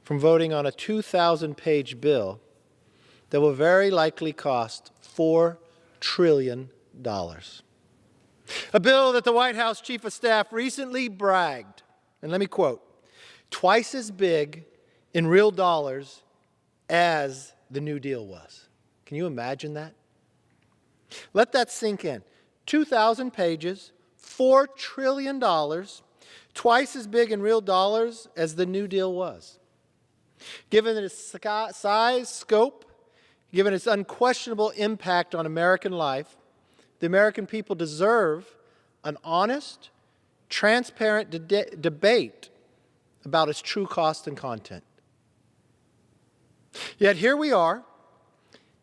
from voting on a 2,000-page bill that will very likely cost $4 trillion. A bill that the White House Chief of Staff recently bragged, and let me quote, twice as big in real dollars as the New Deal was. Can you imagine that? Let that sink in. 2,000 pages, $4 trillion, twice as big in real dollars as the New Deal was. Given its size, scope, given its unquestionable impact on American life, the American people deserve an honest, transparent debate about its true cost and content. Yet here we are,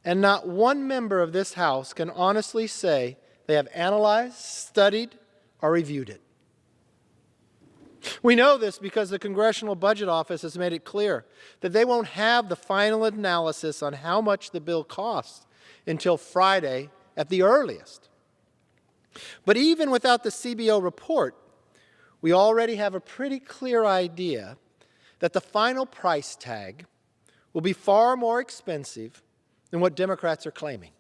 and not one member of this House can honestly say they have analyzed, studied, or reviewed it. We know this because the Congressional Budget Office has made it clear that they won't have the final analysis on how much the bill costs until Friday at the earliest. But even without the CBO report, we already have a pretty clear idea that the final price tag will be far more expensive than what Democrats are claiming.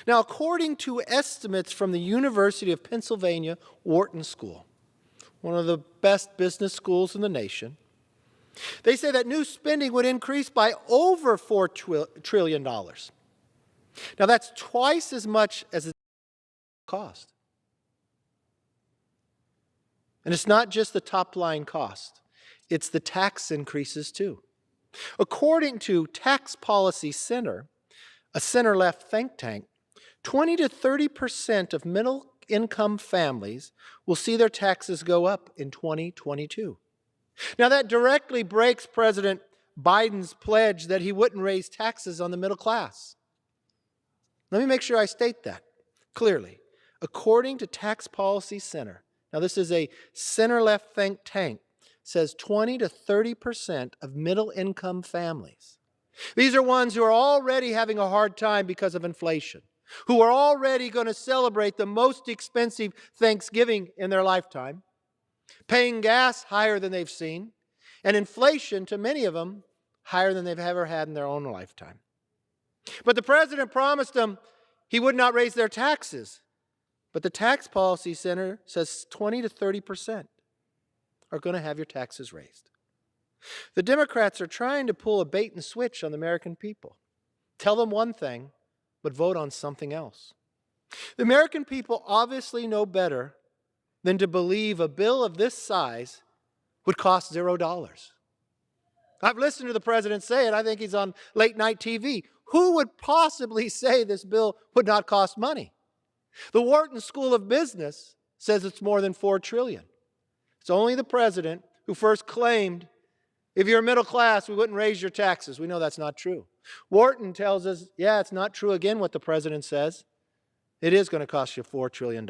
Now, according to estimates from the University of Pennsylvania Wharton School, one of the best business schools in the nation, they say that new spending would increase by over $4 trillion. Now, that's twice as much as it cost. And it's not just the top-line cost. It's the tax increases, too. According to Tax Policy Center, a center-left think tank, 20 to 30% of middle-income families will see their taxes go up in 2022. Now, that directly breaks President Biden's pledge that he wouldn't raise taxes on the middle class. Let me make sure I state that clearly. According to Tax Policy Center, now this is a center-left think tank, says 20 to 30% of middle-income families. These are ones who are already having a hard time because of inflation, who are already going to celebrate the most expensive Thanksgiving in their lifetime, paying gas higher than they've seen, and inflation, to many of them, higher than they've ever had in their own lifetime. But the president promised them he would not raise their taxes. But the Tax Policy Center says 20 to 30% are going to have your taxes raised. The Democrats are trying to pull a bait and switch on the American people. Tell them one thing, but vote on something else. The American people obviously know better than to believe a bill of this size would cost $0. I've listened to the president say it. I think he's on late night TV. Who would possibly say this bill would not cost money? The Wharton School of Business says it's more than $4 trillion. It's only the president who first claimed, if you're middle class, we wouldn't raise your taxes. We know that's not true. Wharton tells us, yeah, it's not true again what the president says. It is going to cost you $4 trillion.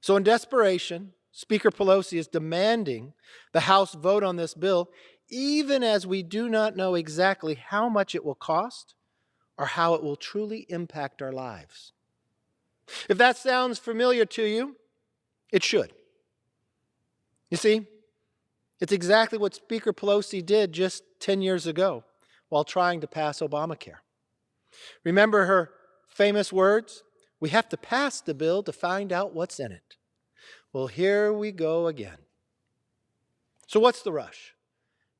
So in desperation, Speaker Pelosi is demanding the House vote on this bill, even as we do not know exactly how much it will cost or how it will truly impact our lives. If that sounds familiar to you, it should. You see, it's exactly what Speaker Pelosi did just 10 years ago while trying to pass Obamacare. Remember her famous words? We have to pass the bill to find out what's in it. Well, here we go again. So what's the rush?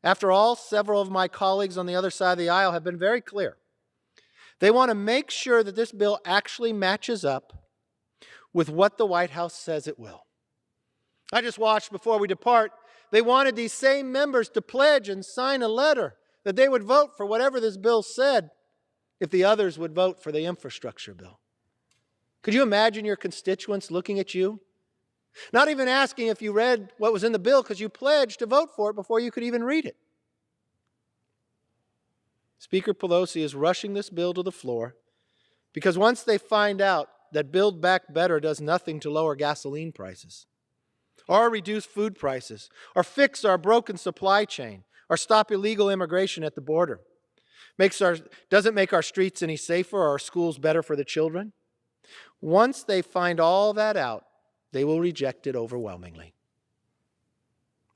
After all, several of my colleagues on the other side of the aisle have been very clear. They want to make sure that this bill actually matches up with what the White House says it will. I just watched before we depart, they wanted these same members to pledge and sign a letter that they would vote for whatever this bill said if the others would vote for the infrastructure bill. Could you imagine your constituents looking at you? Not even asking if you read what was in the bill because you pledged to vote for it before you could even read it. Speaker Pelosi is rushing this bill to the floor because once they find out that Build Back Better does nothing to lower gasoline prices, or reduce food prices, or fix our broken supply chain, or stop illegal immigration at the border, doesn't make our streets any safer or our schools better for the children, once they find all that out, they will reject it overwhelmingly.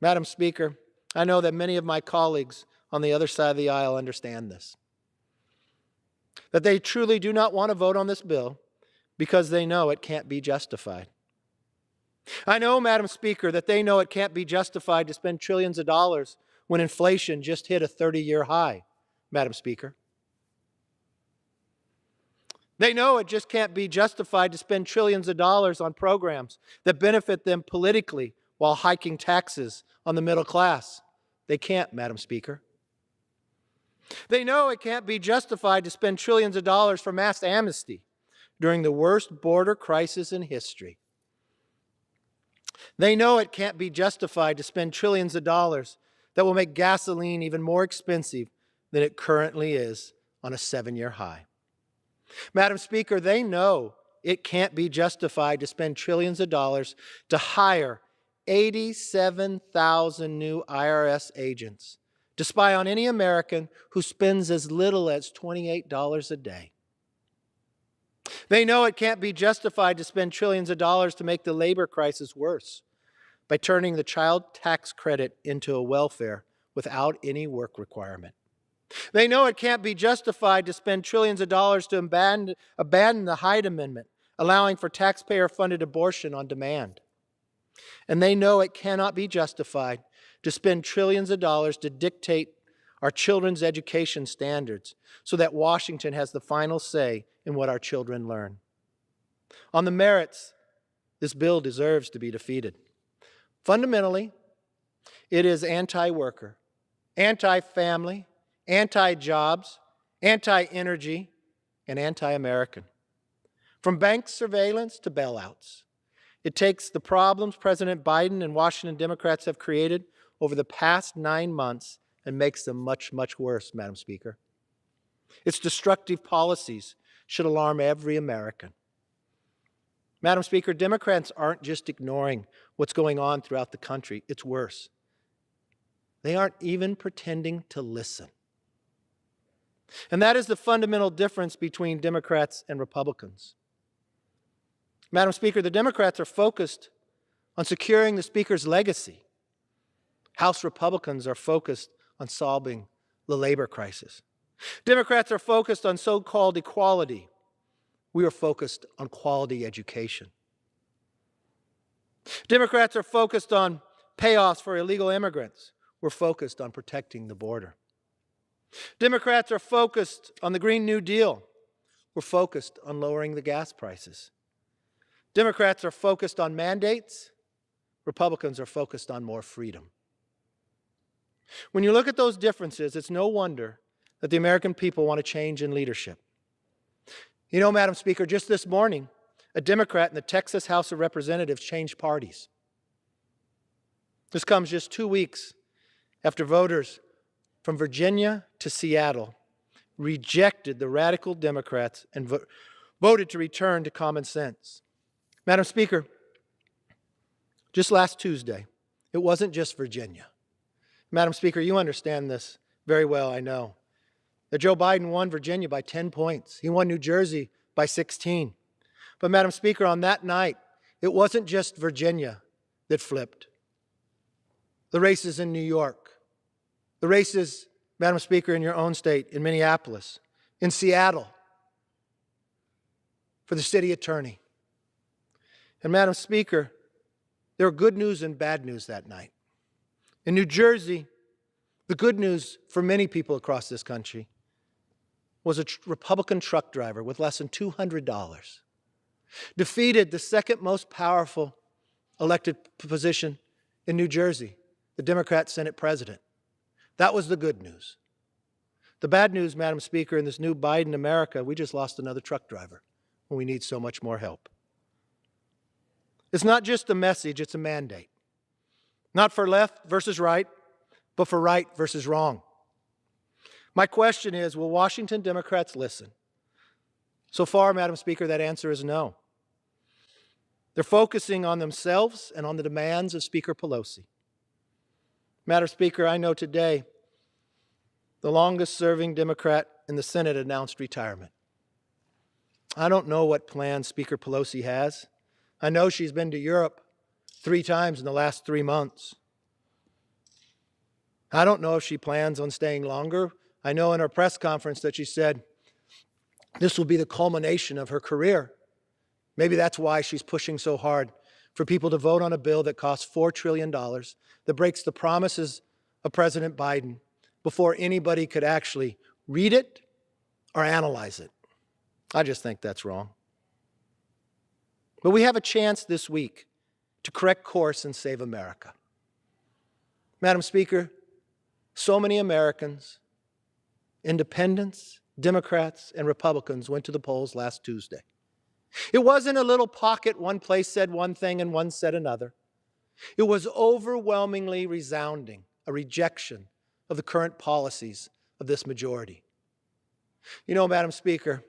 Madam Speaker, I know that many of my colleagues on the other side of the aisle understand this. That they truly do not want to vote on this bill because they know it can't be justified. I know, Madam Speaker, that they know it can't be justified to spend trillions of dollars when inflation just hit a 30-year high, Madam Speaker. They know it just can't be justified to spend trillions of dollars on programs that benefit them politically while hiking taxes on the middle class. They can't, Madam Speaker. They know it can't be justified to spend trillions of dollars for mass amnesty during the worst border crisis in history. They know it can't be justified to spend trillions of dollars that will make gasoline even more expensive than it currently is on a 7-year high. Madam Speaker, they know it can't be justified to spend trillions of dollars to hire 87,000 new IRS agents to spy on any American who spends as little as $28 a day. They know it can't be justified to spend trillions of dollars to make the labor crisis worse by turning the child tax credit into a welfare without any work requirement. They know it can't be justified to spend trillions of dollars to abandon the Hyde Amendment, allowing for taxpayer-funded abortion on demand. And they know it cannot be justified to spend trillions of dollars to dictate our children's education standards so that Washington has the final say in what our children learn. On the merits, this bill deserves to be defeated. Fundamentally, it is anti-worker, anti-family, anti-jobs, anti-energy, and anti-American. From bank surveillance to bailouts, it takes the problems President Biden and Washington Democrats have created over the past 9 months and makes them much, much worse, Madam Speaker. Its destructive policies should alarm every American. Madam Speaker, Democrats aren't just ignoring what's going on throughout the country. It's worse. They aren't even pretending to listen. And that is the fundamental difference between Democrats and Republicans. Madam Speaker, the Democrats are focused on securing the Speaker's legacy. House Republicans are focused on solving the labor crisis. Democrats are focused on so-called equality. We are focused on quality education. Democrats are focused on payoffs for illegal immigrants. We're focused on protecting the border. Democrats are focused on the Green New Deal. We're focused on lowering the gas prices. Democrats are focused on mandates. Republicans are focused on more freedom. When you look at those differences, it's no wonder that the American people want to change in leadership. You know, Madam Speaker, just this morning, a Democrat in the Texas House of Representatives changed parties. This comes just 2 weeks after voters from Virginia to Seattle rejected the radical Democrats and voted to return to common sense. Madam Speaker, just last Tuesday, it wasn't just Virginia. Madam Speaker, you understand this very well, I know, that Joe Biden won Virginia by 10 points. He won New Jersey by 16. But Madam Speaker, on that night, it wasn't just Virginia that flipped. The races in New York, the races, Madam Speaker, in your own state, in Minneapolis, in Seattle, for the city attorney. And Madam Speaker, there were good news and bad news that night. In New Jersey, the good news for many people across this country was a Republican truck driver with less than $200 defeated the second most powerful elected position in New Jersey, the Democrat Senate president. That was the good news. The bad news, Madam Speaker, in this new Biden America, we just lost another truck driver when we need so much more help. It's not just a message, it's a mandate. Not for left versus right, but for right versus wrong. My question is, will Washington Democrats listen? So far, Madam Speaker, that answer is no. They're focusing on themselves and on the demands of Speaker Pelosi. Madam Speaker, I know today the longest-serving Democrat in the Senate announced retirement. I don't know what plans Speaker Pelosi has. I know she's been to Europe 3 times in the last 3 months. I don't know if she plans on staying longer. I know in her press conference that she said this will be the culmination of her career. Maybe that's why she's pushing so hard for people to vote on a bill that costs $4 trillion, that breaks the promises of President Biden before anybody could actually read it or analyze it. I just think that's wrong. But we have a chance this week to correct course and save America. Madam Speaker, so many Americans, independents, Democrats, and Republicans went to the polls last Tuesday. It wasn't a little pocket, one place said one thing and one said another. It was overwhelmingly resounding, a rejection of the current policies of this majority. You know, Madam Speaker,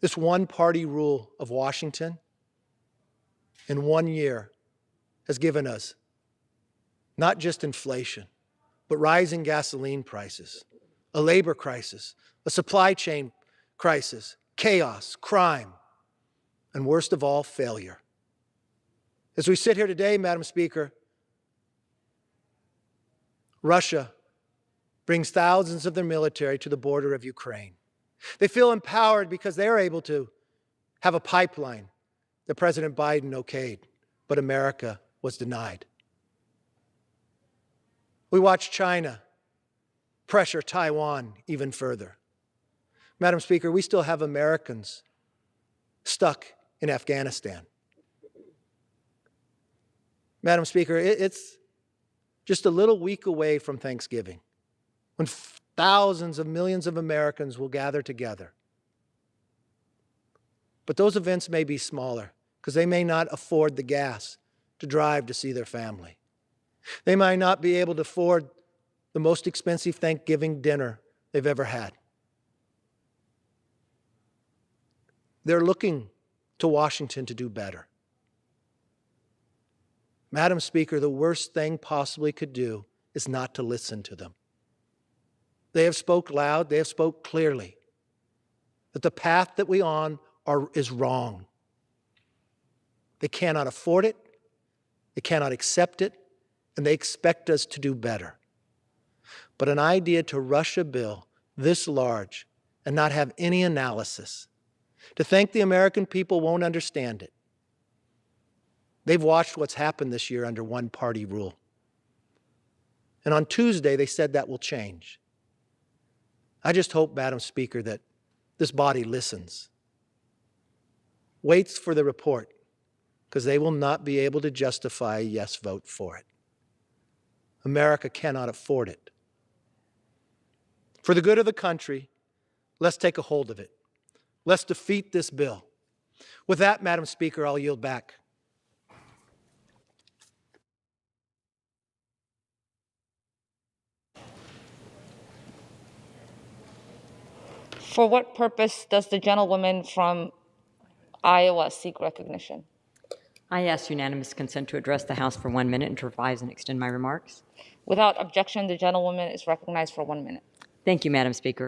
this one-party rule of Washington in 1 year has given us not just inflation, but rising gasoline prices, a labor crisis, a supply chain crisis, chaos, crime, and worst of all, failure. As we sit here today, Madam Speaker, Russia brings thousands of their military to the border of Ukraine. They feel empowered because they're able to have a pipeline that President Biden okayed, but America was denied. We watch China pressure Taiwan even further. Madam Speaker, we still have Americans stuck in Afghanistan. Madam Speaker, it's just a little week away from Thanksgiving, when thousands of millions of Americans will gather together. But those events may be smaller because they may not afford the gas to drive to see their family. They might not be able to afford the most expensive Thanksgiving dinner they've ever had. They're looking to Washington to do better. Madam Speaker, the worst thing possibly could do is not to listen to them. They have spoke loud, they have spoke clearly, that the path that we on is wrong. They cannot afford it, they cannot accept it, and they expect us to do better. But an idea to rush a bill this large and not have any analysis, to think the American people won't understand it. They've watched what's happened this year under one-party rule. And on Tuesday, they said that will change. I just hope, Madam Speaker, that this body listens, waits for the report, because they will not be able to justify a yes vote for it. America cannot afford it. For the good of the country, let's take a hold of it. Let's defeat this bill. With that, Madam Speaker, I'll yield back. For what purpose does the gentlewoman from Iowa seek recognition? I ask unanimous consent to address the House for 1 minute and to revise and extend my remarks. Without objection, the gentlewoman is recognized for 1 minute. Thank you, Madam Speaker.